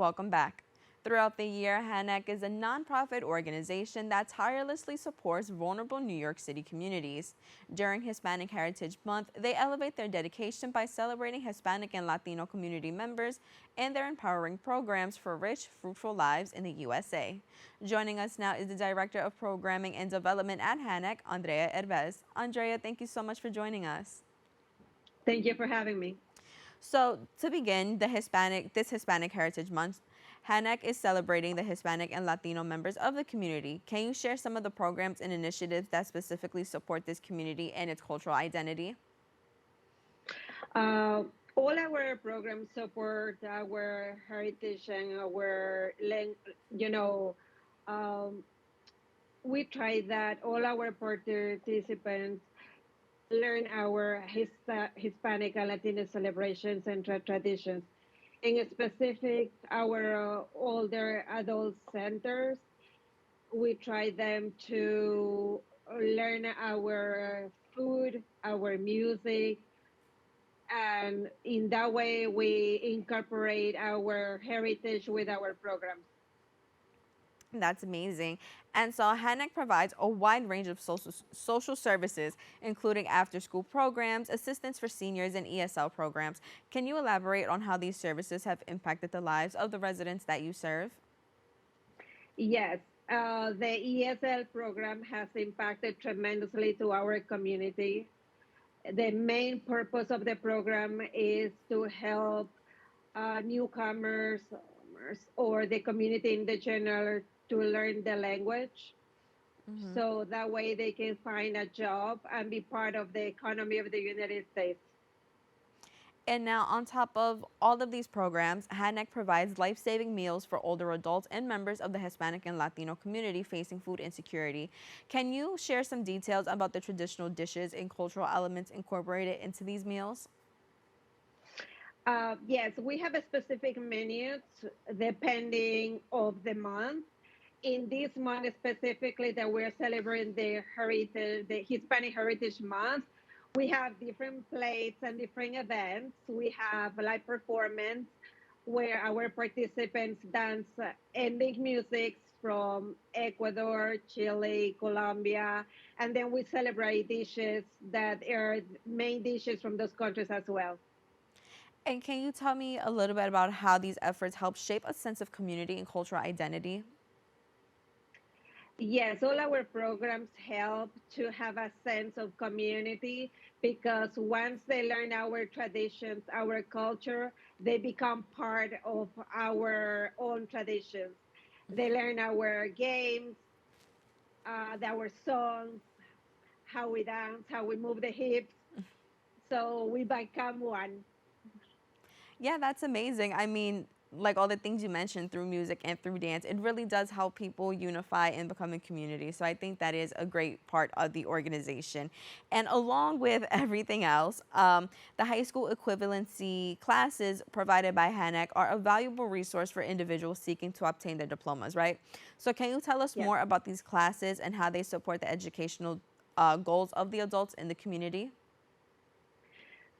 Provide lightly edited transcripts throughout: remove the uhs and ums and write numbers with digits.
welcome back. Throughout the year, Hanac is a nonprofit organization that tirelessly supports vulnerable New York City communities. During Hispanic Heritage Month, they elevate their dedication by celebrating Hispanic and Latino community members and their empowering programs for rich, fruitful lives in the USA. Joining us now is the Director of Programming and Development at Hanac, Andrea Jerves. Andrea, thank you so much for joining us. Thank you for having me. So to begin this Hispanic Heritage Month, Hanac is celebrating the Hispanic and Latino members of the community. Can you share some of the programs and initiatives that specifically support this community and its cultural identity? Uh, all our programs support our heritage and you know, um, we try that all our participants learn our Hispanic and Latino celebrations and traditions. In specific, our older adult centers, we try them to learn our food, our music, and in that way we incorporate our heritage with our programs. That's amazing. And so Hanac provides a wide range of social services, including after school programs, assistance for seniors, and ESL programs. Can you elaborate on how these services have impacted the lives of the residents that you serve? Yes, the ESL program has impacted tremendously to our community. The main purpose of the program is to help newcomers or the community in the general to learn the language, so that way they can find a job and be part of the economy of the United States. And now, on top of all of these programs, HANEC provides life saving meals for older adults and members of the Hispanic and Latino community facing food insecurity. Can you share some details about the traditional dishes and cultural elements incorporated into these meals? Yes, we have a specific menus depending of the month. In this month specifically that we're celebrating the Hispanic Heritage Month, we have different plates and different events. We have live performance where our participants dance ethnic music from Ecuador, Chile, Colombia, and then we celebrate dishes that are main dishes from those countries as well. And can you tell me a little bit about how these efforts help shape a sense of community and cultural identity? Yes, all our programs help to have a sense of community because once they learn our traditions, our culture, they become part of our own traditions. They learn our games, our songs, how we dance, how we move the hips. So we become one. Yeah, that's amazing. I mean, like all the things you mentioned through music and through dance, it really does help people unify and become a community. So I think that is a great part of the organization. And along with everything else, the high school equivalency classes provided by HANEC are a valuable resource for individuals seeking to obtain their diplomas, right? So can you tell us Yes. more about these classes and how they support the educational goals of the adults in the community?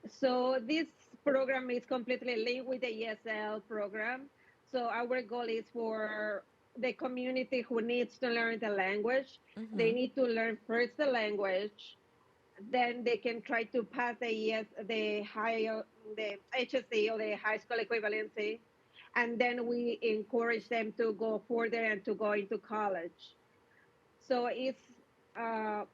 So this program is completely linked with the ESL program. So our goal is for the community who needs to learn the language. They need to learn first the language, then they can try to pass the HSC or the high school equivalency, and then we encourage them to go further and to go into college. So it's uh,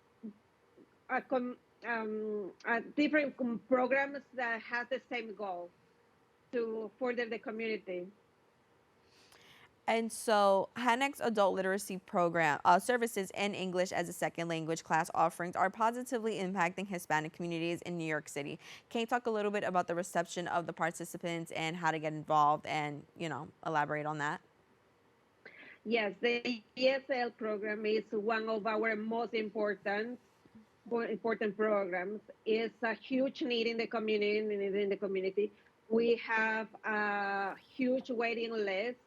a, different programs that has the same goal to further the community. And so, HANEC's adult literacy program services and English as a second language class offerings are positively impacting Hispanic communities in New York City. Can you talk a little bit about the reception of the participants and how to get involved and, elaborate on that? Yes, the ESL program is one of our most important programs. It's a huge need in the community. We have a huge waiting list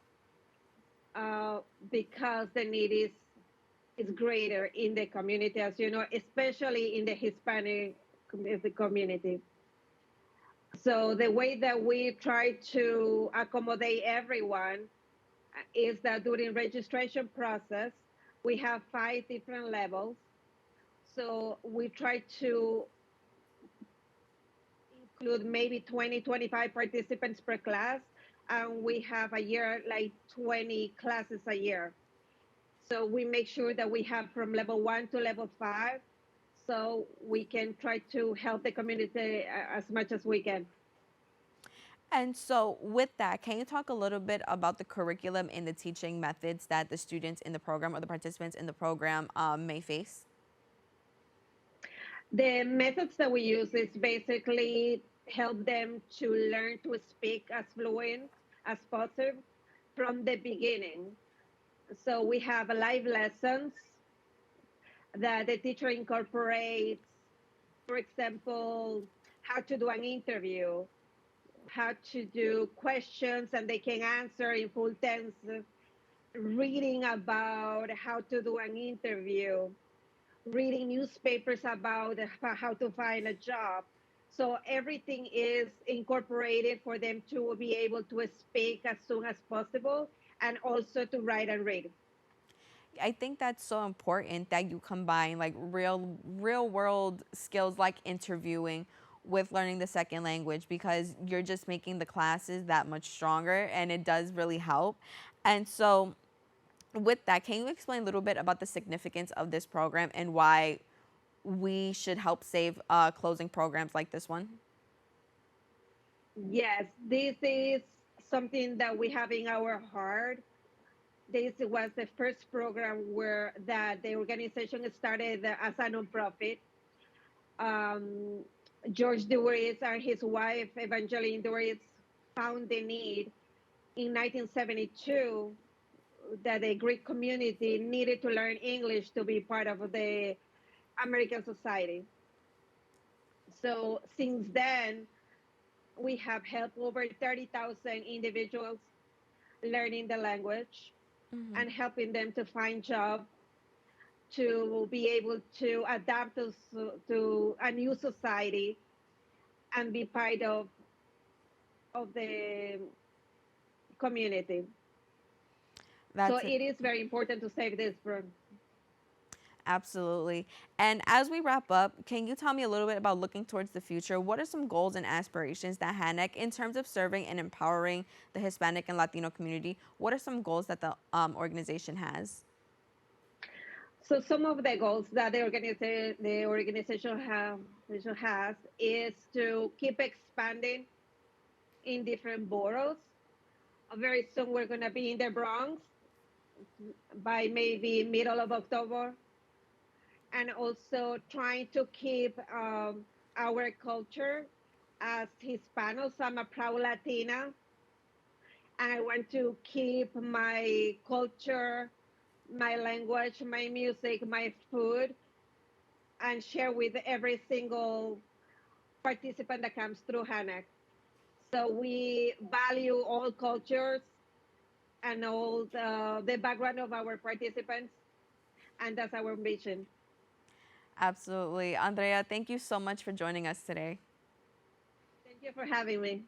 uh, because the need is greater in the community, as you know, especially in the Hispanic community. So the way that we try to accommodate everyone is that during registration process, we have 5 different levels. So we try to include maybe 20, 25 participants per class. And we have a year like 20 classes a year. So we make sure that we have from level 1 to level 5 so we can try to help the community as much as we can. And so, with that, can you talk a little bit about the curriculum and the teaching methods that the students in the program or the participants in the program may face? The methods that we use is basically help them to learn to speak as fluent as possible from the beginning. So we have live lessons that the teacher incorporates, for example, how to do an interview, how to do questions and they can answer in full tense, reading about how to do an interview, reading newspapers about how to find a job. So everything is incorporated for them to be able to speak as soon as possible and also to write and read. I think that's so important that you combine like real world skills like interviewing with learning the second language, because you're just making the classes that much stronger and it does really help. And so, with that, can you explain a little bit about the significance of this program and why we should help save closing programs like this one? Yes, this is something that we have in our heart. This was the first program where that the organization started as a nonprofit. Um, George Dewey and his wife Evangeline Dewey found the need in 1972 that the Greek community needed to learn English to be part of the American society. So since then, we have helped over 30,000 individuals learning the language Hmm. and helping them to find jobs, to be able to adapt to a new society and be part of the community. So That's it. it is very important to save this program. Absolutely. And as we wrap up, can you tell me a little bit about looking towards the future? What are some goals and aspirations that Hanac, in terms of serving and empowering the Hispanic and Latino community, what are some goals that the organization has? So some of the goals that the organization has is to keep expanding in different boroughs. Very soon we're going to be in the Bronx by maybe middle of October, and also trying to keep our culture as Hispanos. I'm a proud Latina, and I want to keep my culture, my language, my music, my food, and share with every single participant that comes through Hanac. So we value all cultures and all the background of our participants, and that's our mission. Absolutely. Andrea, thank you so much for joining us today. Thank you for having me.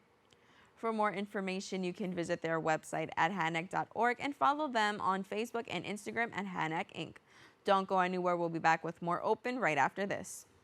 For more information, you can visit their website at hanac.org and follow them on Facebook and Instagram at Hanac Inc. Don't go anywhere. We'll be back with more Open right after this.